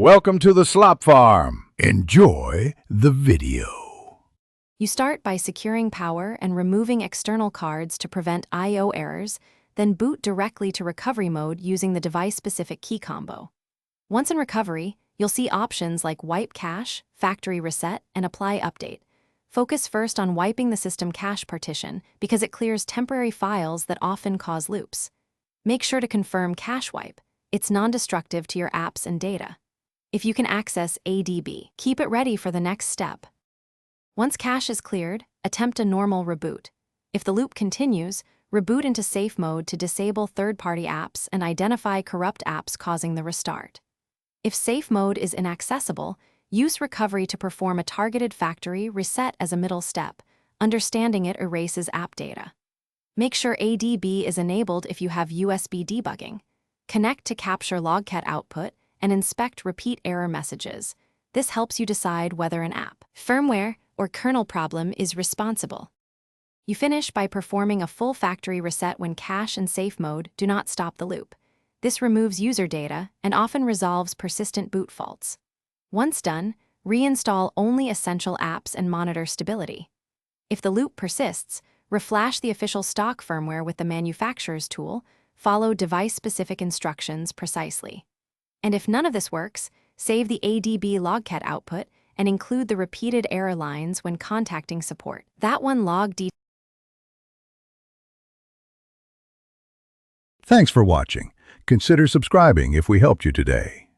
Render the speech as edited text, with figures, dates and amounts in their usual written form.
Welcome to the slop farm. Enjoy the video. You start by securing power and removing external cards to prevent I/O errors, then boot directly to recovery mode using the device-specific key combo. Once in recovery, you'll see options like Wipe Cache, Factory Reset, and Apply Update. Focus first on wiping the system cache partition because it clears temporary files that often cause loops. Make sure to confirm Cache Wipe. It's non-destructive to your apps and data. If you can access ADB, keep it ready for the next step. Once cache is cleared, attempt a normal reboot. If the loop continues, reboot into safe mode to disable third-party apps and identify corrupt apps causing the restart. If safe mode is inaccessible, use recovery to perform a targeted factory reset as a middle step. Understanding it erases app data. Make sure ADB is enabled if you have USB debugging. Connect to capture logcat output and inspect repeat error messages. This helps you decide whether an app, firmware, or kernel problem is responsible. You finish by performing a full factory reset when cache and safe mode do not stop the loop. This removes user data and often resolves persistent boot faults. Once done, reinstall only essential apps and monitor stability. If the loop persists, reflash the official stock firmware with the manufacturer's tool, follow device-specific instructions precisely. And if none of this works, save the ADB logcat output and include the repeated error lines when contacting support. That one log details. Thanks for watching. Consider subscribing if we helped you today.